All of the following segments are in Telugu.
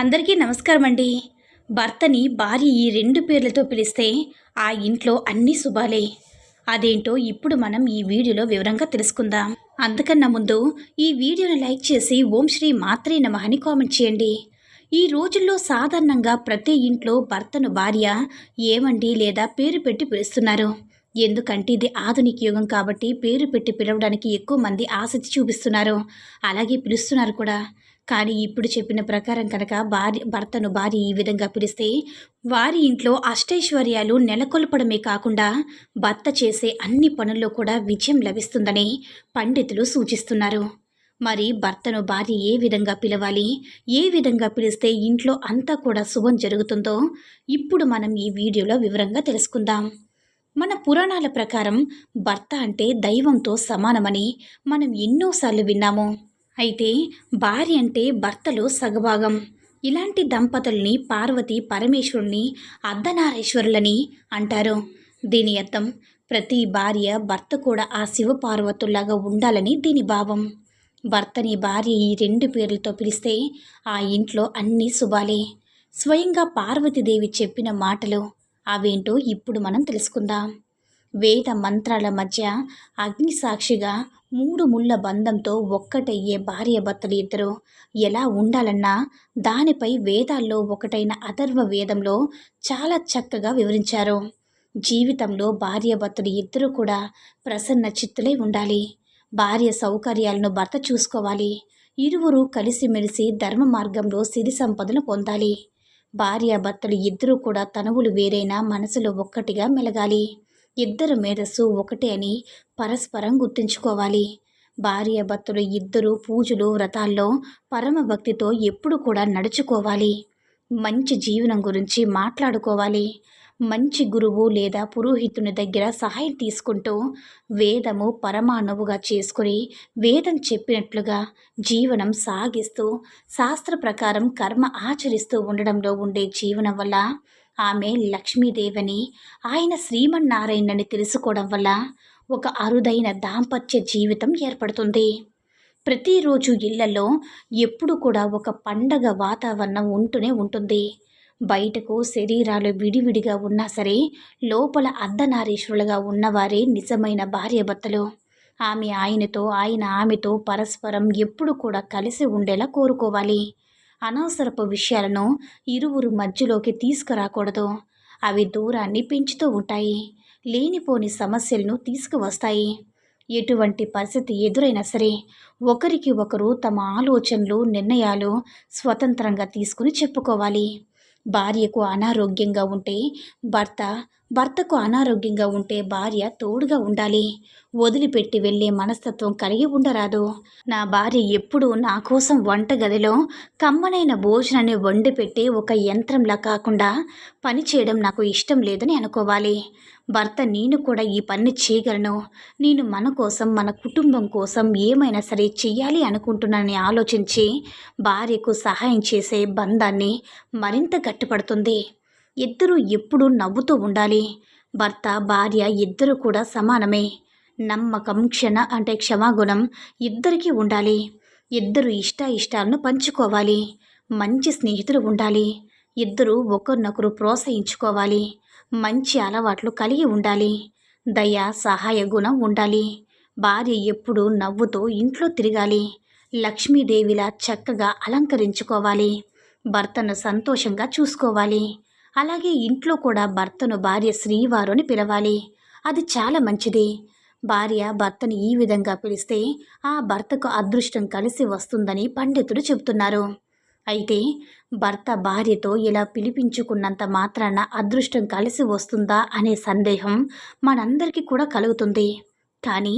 అందరికీ నమస్కారం అండి. భర్తని భార్య ఈ రెండు పేర్లతో పిలిస్తే ఆ ఇంట్లో అన్ని శుభాలే. అదేంటో ఇప్పుడు మనం ఈ వీడియోలో వివరంగా తెలుసుకుందాం. అందుకన్నా ముందు ఈ వీడియోని లైక్ చేసి ఓం శ్రీ మాత్రే నమః అని కామెంట్ చేయండి. ఈ రోజుల్లో సాధారణంగా ప్రతి ఇంట్లో భర్తను భార్య ఏమండి లేదా పేరు పెట్టి పిలుస్తున్నారు. ఎందుకంటే ఇది ఆధునిక యుగం కాబట్టి పేరు పెట్టి పిలవడానికి ఎక్కువ మంది ఆసక్తి చూపిస్తున్నారు. అలాగే పిలుస్తున్నారు కూడా. కానీ ఇప్పుడు చెప్పిన ప్రకారం కనుక భర్తను భార్య ఈ విధంగా పిలిస్తే వారి ఇంట్లో అష్టైశ్వర్యాలు నెలకొల్పడమే కాకుండా భర్త చేసే అన్ని పనుల్లో కూడా విజయం లభిస్తుందని పండితులు సూచిస్తున్నారు. మరి భర్తను భార్య ఏ విధంగా పిలవాలి, ఏ విధంగా పిలిస్తే ఇంట్లో అంతా కూడా శుభం జరుగుతుందో ఇప్పుడు మనం ఈ వీడియోలో వివరంగా తెలుసుకుందాం. మన పురాణాల ప్రకారం భర్త అంటే దైవంతో సమానమని మనం ఎన్నోసార్లు విన్నాము. అయితే భార్య అంటే భర్తలో సగభాగం. ఇలాంటి దంపతుల్ని పార్వతి పరమేశ్వరుని అర్ధనారీశ్వరులని అంటారు. దీని అర్థం ప్రతి భార్య భర్త కూడా ఆ శివపార్వతుల్లాగా ఉండాలని దీని భావం. భర్తని భార్య ఈ రెండు పేర్లతో పిలిస్తే ఆ ఇంట్లో అన్నీ శుభాలే. స్వయంగా పార్వతీదేవి చెప్పిన మాటలు అవేంటో ఇప్పుడు మనం తెలుసుకుందాం. వేద మంత్రాల మధ్య అగ్ని సాక్షిగా 3 ముళ్ళ బంధంతో ఒక్కటయ్యే భార్యాభర్తలు ఇద్దరు ఎలా ఉండాలన్నా దానిపై వేదాల్లో ఒకటైన అథర్వ వేదంలో చాలా చక్కగా వివరించారు. జీవితంలో భార్యాభర్తలు ఇద్దరు కూడా ప్రసన్న చిత్తులై ఉండాలి. భార్య సౌకర్యాలను భర్త చూసుకోవాలి. ఇరువురు కలిసిమెలిసి ధర్మ మార్గంలో సిరి సంపదను పొందాలి. భార్యాభర్తలు ఇద్దరూ కూడా తనువులు వేరైనా మనసులో ఒక్కటిగా మెలగాలి. ఇద్దరు మేధస్సు ఒకటే అని పరస్పరం గుర్తుంచుకోవాలి. భార్యాభర్తలు ఇద్దరు పూజలు వ్రతాల్లో పరమ భక్తితో ఎప్పుడు కూడా నడుచుకోవాలి. మంచి జీవనం గురించి మాట్లాడుకోవాలి. మంచి గురువు లేదా పురోహితుని దగ్గర సహాయం తీసుకుంటూ వేదము పరమాణువుగా చేసుకుని వేదం చెప్పినట్లుగా జీవనం సాగిస్తూ శాస్త్ర ప్రకారం కర్మ ఆచరిస్తూ ఉండడంలో ఉండే జీవనం వల్ల ఆమె లక్ష్మీదేవని, ఆయన శ్రీమన్నారాయణని తెలుసుకోవడం వల్ల ఒక అరుదైన దాంపత్య జీవితం ఏర్పడుతుంది. ప్రతిరోజు ఇళ్లలో ఎప్పుడు కూడా ఒక పండగ వాతావరణం ఉంటూనే ఉంటుంది. బయటకు శరీరాలు విడివిడిగా ఉన్నా సరే లోపల అర్ధనారీశ్వరులుగా ఉన్నవారే నిజమైన భార్యాభర్తలు. ఆమె ఆయనతో, ఆయన ఆమెతో పరస్పరం ఎప్పుడు కూడా కలిసి ఉండేలా కోరుకోవాలి. అనవసరపు విషయాలను ఇరువురు మధ్యలోకి తీసుకురాకూడదు. అవి దూరాన్ని పెంచుతూ ఉంటాయి. లేనిపోని సమస్యలను తీసుకువస్తాయి. ఎటువంటి పరిస్థితి ఎదురైనా సరే ఒకరికి ఒకరు తమ ఆలోచనలు, నిర్ణయాలు స్వతంత్రంగా తీసుకుని చెప్పుకోవాలి. భార్యకు అనారోగ్యంగా ఉంటే భర్తకు అనారోగ్యంగా ఉంటే భార్య తోడుగా ఉండాలి. వదిలిపెట్టి వెళ్ళే మనస్తత్వం కలిగి ఉండరాదు. నా భార్య ఎప్పుడూ నా కోసం వంటగదిలో కమ్మనైన భోజనాన్ని వండి పెట్టి ఒక యంత్రంలా కాకుండా పని చేయడం నాకు ఇష్టం లేదని అనుకోవాలి. భర్త నేను కూడా ఈ పని చేయగలను, నేను మన కోసం మన కుటుంబం కోసం ఏమైనా సరే చెయ్యాలి అనుకుంటున్నానని ఆలోచించి భార్యకు సహాయం చేసే బంధాన్ని మరింత గట్టిపడుతుంది. ఇద్దరూ ఎప్పుడూ నవ్వుతూ ఉండాలి. భర్త భార్య ఇద్దరు కూడా సమానమే. నమ్మకం క్షమాగుణం ఇద్దరికీ ఉండాలి. ఇద్దరు ఇష్టాలను పంచుకోవాలి. మంచి స్నేహితులు ఉండాలి. ఇద్దరు ఒకరినొకరు ప్రోత్సహించుకోవాలి. మంచి అలవాట్లు కలిగి ఉండాలి. దయ సహాయ గుణం ఉండాలి. భార్య ఎప్పుడూ నవ్వుతూ ఇంట్లో తిరగాలి. లక్ష్మీదేవిలా చక్కగా అలంకరించుకోవాలి. భర్తను సంతోషంగా చూసుకోవాలి. అలాగే ఇంట్లో కూడా భర్తను భార్య శ్రీవారు అని పిలవాలి. అది చాలా మంచిది. భార్య భర్తని ఈ విధంగా పిలిస్తే ఆ భర్తకు అదృష్టం కలిసి వస్తుందని పండితులు చెబుతున్నారు. అయితే భర్త భార్యతో ఇలా పిలిపించుకున్నంత మాత్రాన అదృష్టం కలిసి వస్తుందా అనే సందేహం మనందరికీ కూడా కలుగుతుంది. కానీ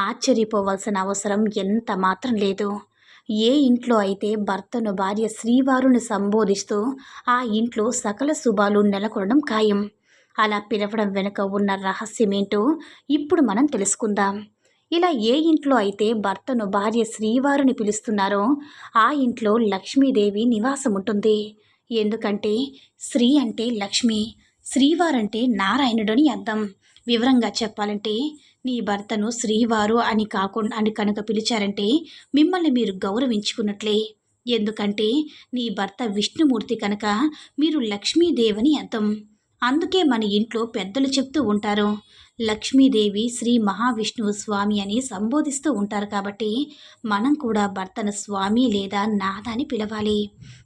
ఆశ్చర్యపోవాల్సిన అవసరం ఎంత మాత్రం లేదు. ఏ ఇంట్లో అయితే భర్తను భార్య శ్రీవారుని సంబోధిస్తూ ఆ ఇంట్లో సకల శుభాలు నెలకొనడం ఖాయం. అలా పిలవడం వెనుక ఉన్న రహస్యమేంటో ఇప్పుడు మనం తెలుసుకుందాం. ఇలా ఏ ఇంట్లో అయితే భర్తను భార్య శ్రీవారుని పిలుస్తున్నారో ఆ ఇంట్లో లక్ష్మీదేవి నివాసం ఉంటుంది. ఎందుకంటే శ్రీ అంటే లక్ష్మి, శ్రీవారంటే నారాయణుడు అని అర్థం. వివరంగా చెప్పాలంటే నీ భర్తను శ్రీవారు అని కనుక పిలిచారంటే మిమ్మల్ని మీరు గౌరవించుకున్నట్లే. ఎందుకంటే నీ భర్త విష్ణుమూర్తి కనుక మీరు లక్ష్మీదేవని అర్థం. అందుకే మన ఇంట్లో పెద్దలు చెప్తూ ఉంటారు, లక్ష్మీదేవి శ్రీ మహావిష్ణువు స్వామి అని సంబోధిస్తూ ఉంటారు. కాబట్టి మనం కూడా భర్తను స్వామి లేదా నాథ అని పిలవాలి.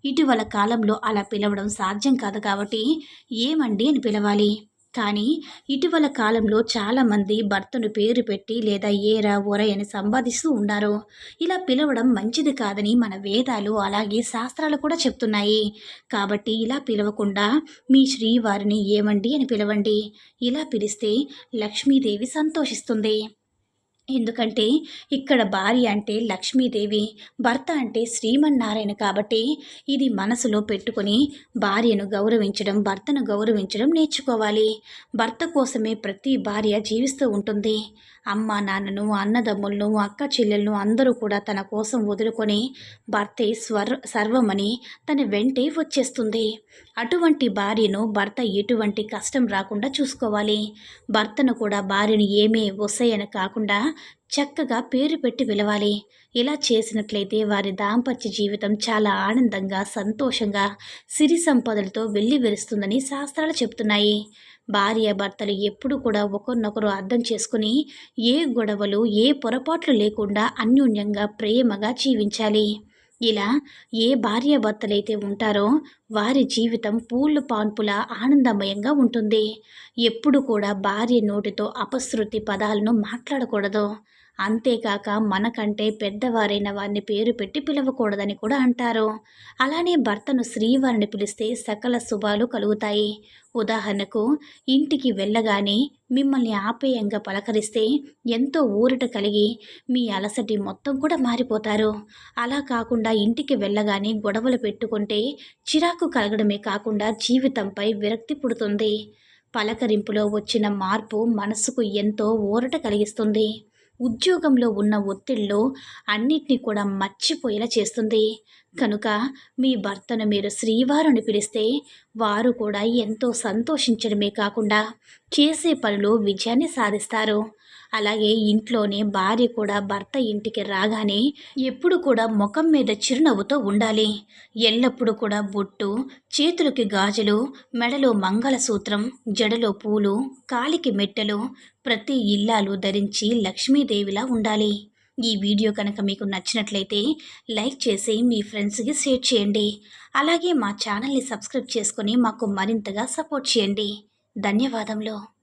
ఇటీవల కాలంలో అలా పిలవడం సాధ్యం కాదు కాబట్టి ఏమండి అని పిలవాలి. కానీ ఇటీవల కాలంలో చాలామంది భర్తను పేరు పెట్టి లేదా ఏరా ఒరై అని సంపాదిస్తూ ఉన్నారు. ఇలా పిలవడం మంచిది కాదని మన వేదాలు అలాగే శాస్త్రాలు కూడా చెప్తున్నాయి. కాబట్టి ఇలా పిలవకుండా మీ శ్రీవారిని ఏమండి అని పిలవండి. ఇలా పిలిస్తే లక్ష్మీదేవి సంతోషిస్తుంది. ఎందుకంటే ఇక్కడ భార్య అంటే లక్ష్మీదేవి, భర్త అంటే శ్రీమన్నారాయణ. కాబట్టి ఇది మనసులో పెట్టుకొని భార్యను గౌరవించడం, భర్తను గౌరవించడం నేర్చుకోవాలి. భర్త కోసమే ప్రతి భార్య జీవిస్తూ ఉంటుంది. అమ్మ నాన్నను, అన్నదమ్ములను, అక్క చెల్లెలను అందరూ కూడా తన కోసం వదులుకొని భర్తే సర్వమని తన వెంటే వచ్చేస్తుంది. అటువంటి భార్యను భర్త ఎటువంటి కష్టం రాకుండా చూసుకోవాలి. భర్తను కూడా భార్యను ఏమే వస్తాయని కాకుండా చక్కగా పేరు పెట్టి పిలవాలి. ఇలా చేసినట్లయితే వారి దాంపత్య జీవితం చాలా ఆనందంగా, సంతోషంగా, సిరి సంపదలతో వెల్లివిరుస్తుందని శాస్త్రాలు చెప్తున్నాయి. భార్య భర్తలు ఎప్పుడు కూడా ఒకరినొకరు అర్థం చేసుకుని ఏ గొడవలు, ఏ పొరపాట్లు లేకుండా అన్యోన్యంగా ప్రేమగా జీవించాలి. ఇలా ఏ భార్యాభర్తలైతే ఉంటారో వారి జీవితం పూలు పాన్పులా ఆనందమయంగా ఉంటుంది. ఎప్పుడు కూడా భార్య నోటితో అపశృతి పదాలను మాట్లాడకూడదు. అంతేకాక మనకంటే పెద్దవారైన వారిని పేరు పెట్టి పిలవకూడదని కూడా అంటారు. అలానే భర్తను శ్రీవారిని పిలిస్తే సకల శుభాలు కలుగుతాయి. ఉదాహరణకు ఇంటికి వెళ్ళగానే మిమ్మల్ని ఆప్యాయంగా పలకరిస్తే ఎంతో ఊరట కలిగి మీ అలసటి మొత్తం కూడా మారిపోతారు. అలా కాకుండా ఇంటికి వెళ్ళగానే గొడవలు పెట్టుకుంటే చిరాకు కలగడమే కాకుండా జీవితంపై విరక్తి పుడుతుంది. పలకరింపులో వచ్చిన మార్పు మనసుకు ఎంతో ఊరట కలిగిస్తుంది. ఉద్యోగంలో ఉన్న ఒత్తిడిలో అన్నిటినీ కూడా మర్చిపోయేలా చేస్తుంది. కనుక మీ భర్తను మీరు శ్రీవారుని పిలిస్తే వారు కూడా ఎంతో సంతోషించడమే కాకుండా చేసే పనిలో విజయాన్ని సాధిస్తారు. అలాగే ఇంట్లోనే భార్య కూడా భర్త ఇంటికి రాగానే ఎప్పుడు కూడా ముఖం మీద చిరునవ్వుతో ఉండాలి. ఎల్లప్పుడూ కూడా బొట్టు, చేతులకి గాజులు, మెడలో మంగళసూత్రం, జడలో పూలు, కాలికి మెట్టెలు ప్రతి ఇల్లాలు ధరించి లక్ష్మీదేవిలా ఉండాలి. ఈ వీడియో కనుక మీకు నచ్చినట్లయితే లైక్ చేసి మీ ఫ్రెండ్స్కి షేర్ చేయండి. అలాగే మా ఛానల్ని సబ్స్క్రైబ్ చేసుకొని మాకు మరింతగా సపోర్ట్ చేయండి. ధన్యవాదములు.